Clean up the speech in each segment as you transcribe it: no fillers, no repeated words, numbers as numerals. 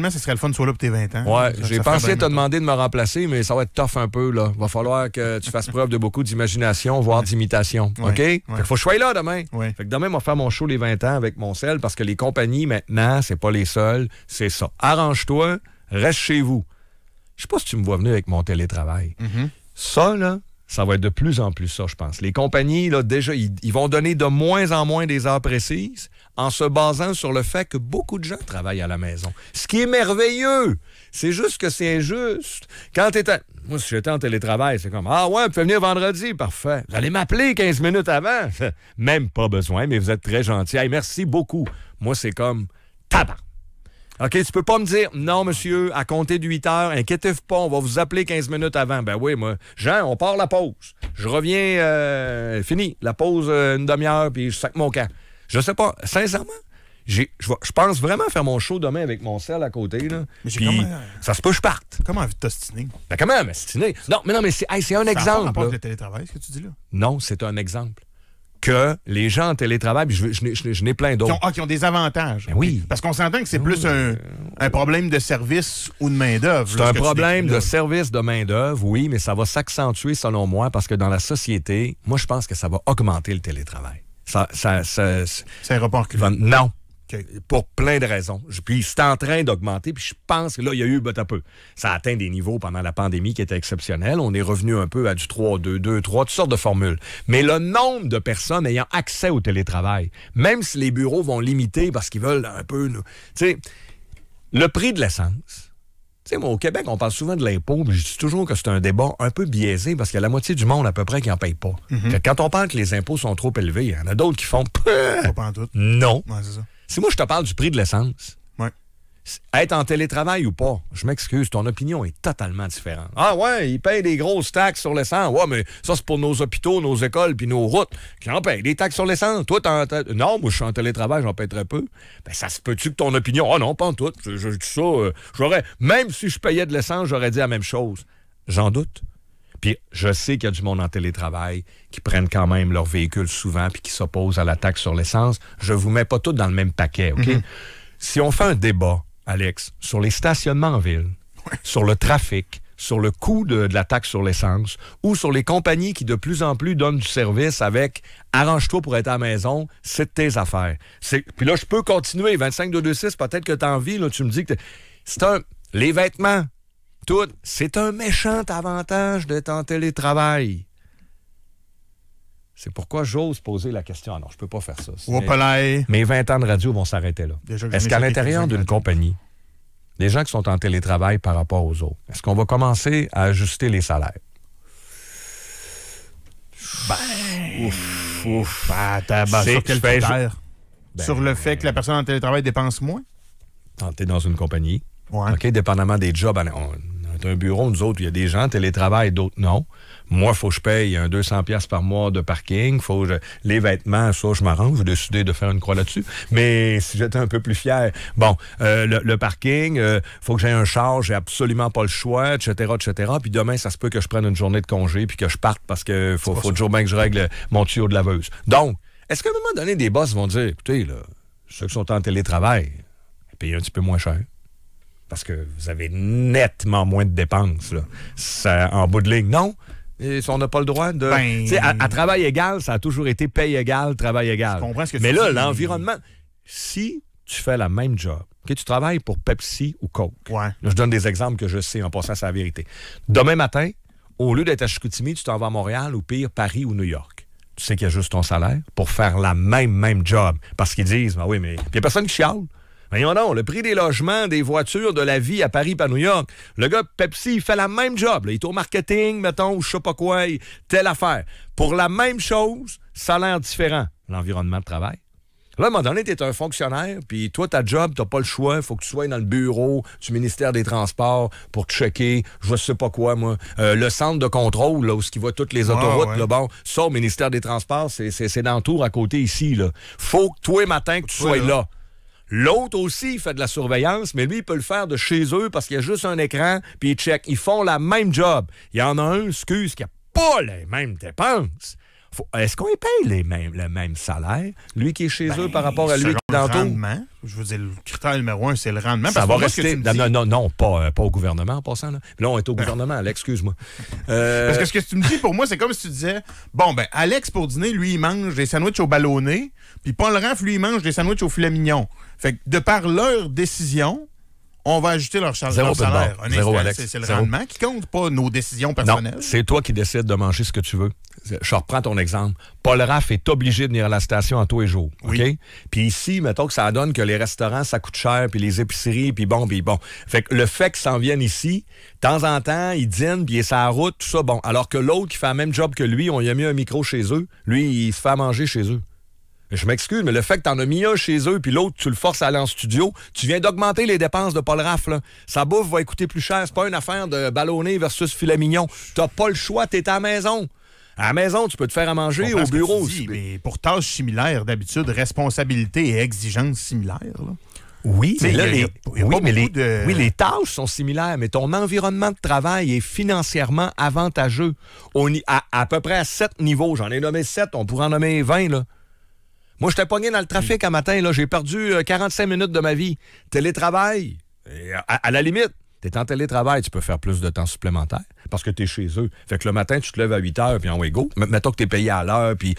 Ce serait le fun de soit là pour tes 20 ans. Ouais, j'ai pensé te demander de me remplacer, mais ça va être tough un peu, là. Va falloir que tu fasses preuve de beaucoup d'imagination, voire d'imitation. OK? Fait qu'il faut que je sois là demain. Fait que demain, on va faire mon show les 20 ans avec mon sel parce que les compagnies, maintenant, c'est pas les seules, c'est ça. Arrange-toi, reste chez vous. Je sais pas si tu me vois venir avec mon télétravail. Ça, là, ça va être de plus en plus ça, je pense. Les compagnies, là, déjà, ils vont donner de moins en moins des heures précises en se basant sur le fait que beaucoup de gens travaillent à la maison. Ce qui est merveilleux, c'est juste que c'est injuste. Quand moi, si j'étais en télétravail, c'est comme « Ah ouais, vous pouvez venir vendredi, parfait. Vous allez m'appeler 15 minutes avant. » Même pas besoin, mais vous êtes très gentil. Hey, merci beaucoup. Moi, c'est comme « Tabac. » OK, tu peux pas me dire « Non, monsieur, à compter de 8 heures, inquiétez-vous pas, on va vous appeler 15 minutes avant. » Ben oui, moi, Jean, on part la pause. Je reviens, fini, la pause une demi-heure, puis je sac mon camp. Je sais pas, sincèrement, je pense vraiment faire mon show demain avec mon sel à côté, là. Puis ça se peut que je parte. Comment envie de t'ostiner? Ben comment m'ostiner? Non, mais c'est un exemple. Ça n'a pas rapport avec le télétravail, ce que tu dis là? Non, c'est un exemple. Que les gens en télétravail, je n'ai plein d'autres. Qui ont des avantages. Ben oui. Parce qu'on s'entend que c'est plus un problème de service ou de main-d'œuvre. C'est un problème de service de main-d'œuvre, oui, mais ça va s'accentuer selon moi parce que dans la société, moi, je pense que ça va augmenter le télétravail. Ça ira pas reculer. Non. Okay. Pour plein de raisons. Puis c'est en train d'augmenter, puis je pense que là, il y a eu un peu. Ça a atteint des niveaux pendant la pandémie qui étaient exceptionnels. On est revenu un peu à du 3, 2, 2, 3, toutes sortes de formules. Mais le nombre de personnes ayant accès au télétravail, même si les bureaux vont limiter parce qu'ils veulent un peu... Tu sais, le prix de l'essence... Tu sais, moi, au Québec, on parle souvent de l'impôt, mais je dis toujours que c'est un débat un peu biaisé parce qu'il y a la moitié du monde à peu près qui n'en paye pas. Quand on parle que les impôts sont trop élevés, il y en a d'autres qui font... Pas en tout. Non. Ouais, c'est ça. Si moi, je te parle du prix de l'essence, être en télétravail ou pas, je m'excuse, ton opinion est totalement différente. Ah ouais, ils payent des grosses taxes sur l'essence. Ouais, mais ça, c'est pour nos hôpitaux, nos écoles puis nos routes qui en payent des taxes sur l'essence. Toi, non, moi, je suis en télétravail, j'en paye très peu. Ben, ça se peut-tu que ton opinion... Ah non, pas en tout. Je dis ça, j'aurais... Même si je payais de l'essence, j'aurais dit la même chose. J'en doute. Puis je sais qu'il y a du monde en télétravail qui prennent quand même leur véhicule souvent puis qui s'opposent à la taxe sur l'essence. Je vous mets pas tout dans le même paquet, OK? Si on fait un débat, Alex, sur les stationnements en ville, sur le trafic, sur le coût de la taxe sur l'essence ou sur les compagnies qui de plus en plus donnent du service avec « arrange-toi pour être à la maison, c'est de tes affaires ». Puis là, je peux continuer. 25-226, peut-être que tu as envie, là, tu me dis que... Les vêtements... Tout, c'est un méchant avantage d'être en télétravail. C'est pourquoi j'ose poser la question. Ah non, je peux pas faire ça. Mes 20 ans de radio vont s'arrêter là. Est-ce qu'à l'intérieur d'une compagnie, les gens qui sont en télétravail par rapport aux autres, est-ce qu'on va commencer à ajuster les salaires? Sur quel critère? Sur le fait que la personne en télétravail dépense moins? T'es dans une compagnie. Ouais. OK, dépendamment des jobs. On a un bureau, nous autres, il y a des gens en télétravail, d'autres non. Moi, il faut que je paye un 200$ par mois de parking. Les vêtements, ça, je m'arrange. J'ai décidé de faire une croix là-dessus. Mais si j'étais un peu plus fier... Bon, le parking, faut que j'aie un char, j'ai absolument pas le choix, etc., etc. Puis demain, ça se peut que je prenne une journée de congé puis que je parte parce que faut toujours bien que je règle mon tuyau de laveuse. Donc, est-ce qu'à un moment donné, des boss vont dire, écoutez, là, ceux qui sont en télétravail, payez un petit peu moins cher? Parce que vous avez nettement moins de dépenses. Là. Ça, en bout de ligne, non. Et on n'a pas le droit de... à travail égal, ça a toujours été paye égale, travail égal. Je comprends ce que mais là, l'environnement... Si tu fais la même job, que tu travailles pour Pepsi ou Coke, là, je donne des exemples que je sais en passant, c'est la vérité. Demain matin, au lieu d'être à Chicoutimi, tu t'en vas à Montréal ou pire, Paris ou New York. Tu sais qu'il y a juste ton salaire pour faire la même job. Parce qu'ils disent, ben oui, mais il n'y a personne qui chiale. Voyons donc, le prix des logements, des voitures, de la vie à Paris et à New York. Le gars Pepsi, il fait la même job. Là. Il est au marketing, mettons, ou je sais pas quoi, telle affaire. Pour la même chose, salaire différent. L'environnement de travail. Là, à un moment donné, tu es un fonctionnaire, puis toi, ta job, tu n'as pas le choix. Il faut que tu sois dans le bureau du ministère des Transports pour checker, je sais pas quoi, moi, le centre de contrôle, là, où il voit toutes les autoroutes. Là, bon, ça, au ministère des Transports, c'est dans le tour à côté ici. Là. Faut que toi, matin, que tu sois là. L'autre aussi, il fait de la surveillance, mais lui, il peut le faire de chez eux parce qu'il y a juste un écran, puis il check. Ils font la même job. Il y en a un, qui n'a pas les mêmes dépenses. Est-ce qu'on paye le même salaire, lui qui est chez eux par rapport à lui qui est dans le rendement? Je veux dire, le critère numéro 1, c'est le rendement. Ça va rester... Non, pas au gouvernement en passant. Là on est au gouvernement, Alex, excuse-moi. Parce que ce que tu me dis, pour moi, c'est comme si tu disais, bon, ben Alex, pour dîner, lui, il mange des sandwichs au ballonné, puis Paul Raff, lui, il mange des sandwichs au filet mignon. Fait que de par leur décision, on va ajuster leur salaire. C'est le rendement qui compte, pas nos décisions personnelles. Non, c'est toi qui décides de manger ce que tu veux. Je reprends ton exemple. Paul Raff est obligé de venir à la station à tous les jours. Oui. OK? Puis ici, mettons que ça donne que les restaurants, ça coûte cher, puis les épiceries, puis bon. Fait que le fait qu'ils s'en viennent ici, de temps en temps, ils dînent, puis ils sont à la route, tout ça, bon. Alors que l'autre qui fait le même job que lui, on lui a mis un micro chez eux, lui, il se fait à manger chez eux. Je m'excuse, mais le fait que tu en as mis un chez eux puis l'autre, tu le forces à aller en studio, tu viens d'augmenter les dépenses de Paul Raff. Là. Sa bouffe va coûter plus cher. C'est pas une affaire de ballonné versus filet mignon. T'as pas le choix, t'es à la maison. À la maison, tu peux te faire à manger au bureau aussi. Mais pour tâches similaires, d'habitude, responsabilité et exigences similaires. Là. Oui, mais là, les tâches sont similaires, mais ton environnement de travail est financièrement avantageux. À peu près à 7 niveaux. J'en ai nommé 7, on pourrait en nommer 20, là. Moi, j'étais pogné dans le trafic un matin. Là. J'ai perdu 45 minutes de ma vie. Télétravail, à la limite, tu es en télétravail, tu peux faire plus de temps supplémentaire parce que tu es chez eux. Fait que le matin, tu te lèves à 8 heures, puis en go. Mettons que tu es payé à l'heure, puis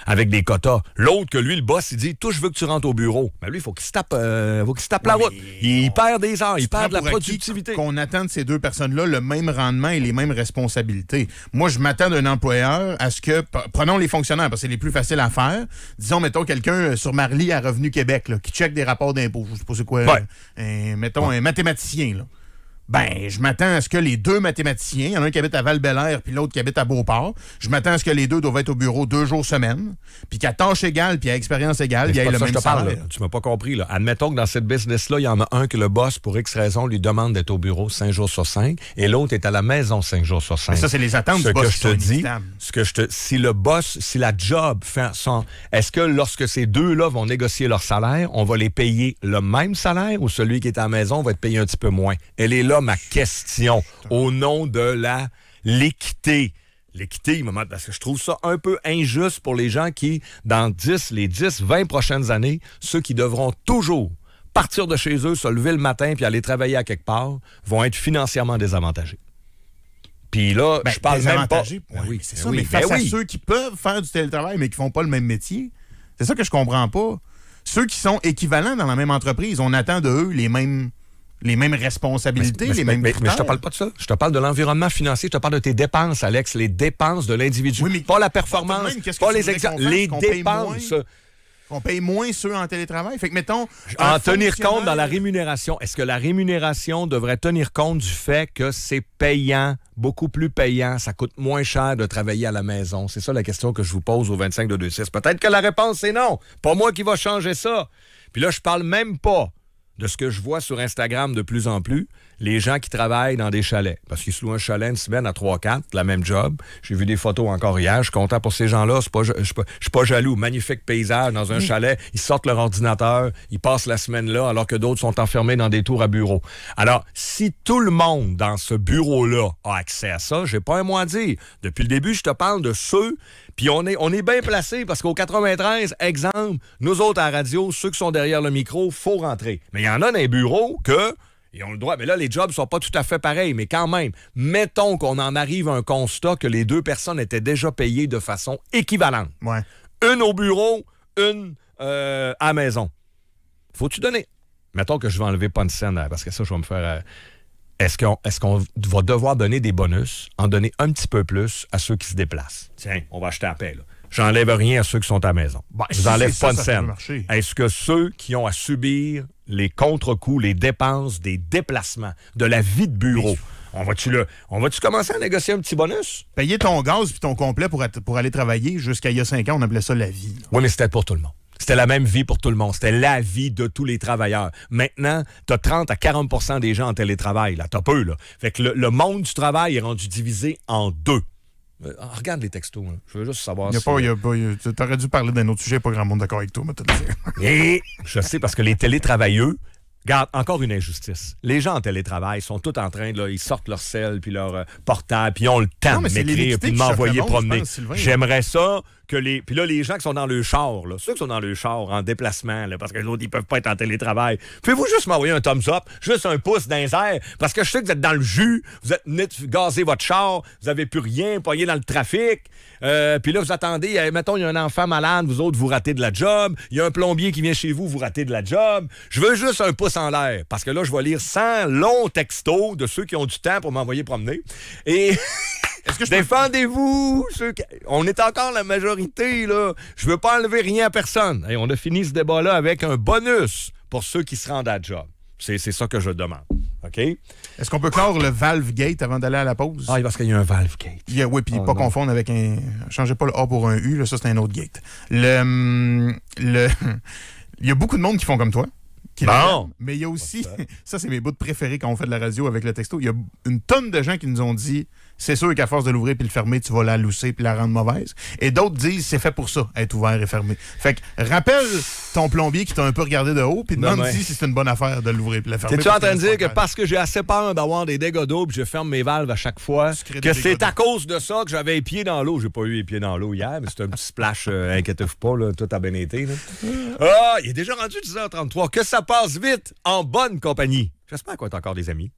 avec des quotas. L'autre, que lui, le boss, il dit, toi, je veux que tu rentres au bureau. Mais lui, il faut qu'il se tape la route. Il perd des heures, il perd de la productivité. Qu'on attend de ces deux personnes-là le même rendement et les mêmes responsabilités. Moi, je m'attends d'un employeur à ce que, prenons les fonctionnaires, parce que c'est les plus faciles à faire. Disons, mettons, quelqu'un sur Marly à Revenu Québec, là, qui check des rapports d'impôts. Je sais pas c'est quoi. Mettons, un mathématicien, là. Ben, je m'attends à ce que les deux mathématiciens, il y en a un qui habite à Val-Bélair puis l'autre qui habite à Beauport, je m'attends à ce que les deux doivent être au bureau 2 jours semaine, puis qu'à tâche égale puis à expérience égale, il y ait le même salaire. Tu m'as pas compris, là. Admettons que dans cette business-là, il y en a un que le boss, pour X raison, lui demande d'être au bureau 5 jours sur 5, et l'autre est à la maison 5 jours sur 5. Mais ça, c'est les attentes du boss. Si le boss, si la job fait son... Est-ce que lorsque ces deux-là vont négocier leur salaire, on va les payer le même salaire ou celui qui est à la maison va être payé un petit peu moins? Elle est là, ma question, au nom de l'équité. L'équité, parce que je trouve ça un peu injuste pour les gens qui, dans les 10-20 prochaines années, ceux qui devront toujours partir de chez eux, se lever le matin puis aller travailler à quelque part, vont être financièrement désavantagés. Puis là, je parle même pas... Oui, c'est ça, mais face à ceux qui peuvent faire du télétravail mais qui font pas le même métier, c'est ça que je comprends pas. Ceux qui sont équivalents dans la même entreprise, on attend de eux les mêmes responsabilités, les mêmes critères. Mais je te parle pas de ça. Je te parle de l'environnement financier. Je te parle de tes dépenses, Alex. Les dépenses de l'individu. Oui, mais pas la performance, pas les exemples. Les dépenses. On paye moins ceux en télétravail. Fait que, mettons... En tenir compte dans la rémunération. Est-ce que la rémunération devrait tenir compte du fait que c'est payant, beaucoup plus payant, ça coûte moins cher de travailler à la maison? C'est ça la question que je vous pose au 25-226. Peut-être que la réponse, c'est non. Pas moi qui va changer ça. Puis là, je parle même pas de ce que je vois sur Instagram de plus en plus, les gens qui travaillent dans des chalets. Parce qu'ils se louent un chalet une semaine à 3-4, la même job. J'ai vu des photos encore hier. Je suis content pour ces gens-là. Je suis pas jaloux. Magnifique paysage dans un chalet. Ils sortent leur ordinateur. Ils passent la semaine là, alors que d'autres sont enfermés dans des tours à bureau. Alors, si tout le monde dans ce bureau-là a accès à ça, j'ai pas un mot à dire. Depuis le début, je te parle de ceux... Puis on est bien placés parce qu'au 93, exemple, nous autres à la radio, ceux qui sont derrière le micro, faut rentrer. Mais il y en a dans les bureaux ils ont le droit. Mais là, les jobs sont pas tout à fait pareils. Mais quand même, mettons qu'on en arrive à un constat que les deux personnes étaient déjà payées de façon équivalente. Ouais. Une au bureau, une à la maison. Faut-tu donner? Mettons que je vais enlever pas une scène, parce que ça, je vais me faire... Est-ce qu'on va devoir donner des bonus, en donner un petit peu plus à ceux qui se déplacent? Tiens, on va acheter à paix, là. J'enlève rien à ceux qui sont à la maison. Je vous enlève pas une scène. Est-ce que ceux qui ont à subir les contre-coups, les dépenses des déplacements, de la vie de bureau, on va-tu commencer à négocier un petit bonus? Payer ton gaz puis ton complet pour aller travailler jusqu'à il y a 5 ans, on appelait ça la vie. Là. Oui, mais c'était pour tout le monde. C'était la même vie pour tout le monde. C'était la vie de tous les travailleurs. Maintenant, t'as 30 à 40 % des gens en télétravail. Là, t'as peu, là. Fait que le monde du travail est rendu divisé en deux. Regarde les textos. Hein. Je veux juste savoir t'aurais dû parler d'un autre sujet, pas grand monde d'accord avec toi, mais Et je sais, parce que les télétravailleux, Regarde, encore une injustice. Les gens en télétravail sont tous en train, là, ils sortent leur sel puis leur portable, puis ils ont le temps de m'écrire puis de m'envoyer promener. J'aimerais ça que les... Puis là, les gens qui sont dans le char, là, ceux qui sont dans le char en déplacement, là, parce que les autres, ils peuvent pas être en télétravail, pouvez-vous juste m'envoyer un thumbs up, juste un pouce dans les airs, parce que je sais que vous êtes dans le jus, vous êtes gazé votre char, vous avez plus rien, poigné dans le trafic, puis là, vous attendez, mettons, il y a un enfant malade, vous autres, vous ratez de la job, il y a un plombier qui vient chez vous, vous ratez de la job. Je veux juste un pouce en l'air, parce que là, je vais lire 100 longs textos de ceux qui ont du temps pour m'envoyer promener. Et... Défendez-vous! On est encore la majorité, là. Je veux pas enlever rien à personne. Et on a fini ce débat-là avec un bonus pour ceux qui se rendent à la job. C'est ça que je demande. OK? Est-ce qu'on peut clore le Valve Gate avant d'aller à la pause? Ah, parce qu'il y a un Valve Gate. Oui, puis pas confondre avec un... Changez pas le A pour un U, là, ça, c'est un autre gate. Il y a beaucoup de monde qui font comme toi. Bon. Mais il y a aussi... Ça, c'est mes bouts préférés quand on fait de la radio avec le texto. Il y a une tonne de gens qui nous ont dit... C'est sûr qu'à force de l'ouvrir puis le fermer, tu vas la lousser puis la rendre mauvaise. Et d'autres disent c'est fait pour ça, être ouvert et fermé. Fait que rappelle ton plombier qui t'a un peu regardé de haut puis demande-y si c'est une bonne affaire de l'ouvrir puis la fermer. T'es-tu en train de dire que parce que j'ai assez peur d'avoir des dégâts d'eau puis je ferme mes valves à chaque fois, que c'est à cause de ça que j'avais les pieds dans l'eau? J'ai pas eu les pieds dans l'eau hier, mais c'est un petit splash, inquiétez-vous pas, là, tout a bien été. Là. Ah, il est déjà rendu 10h33. Que ça passe vite en bonne compagnie. J'espère qu'on est encore des amis.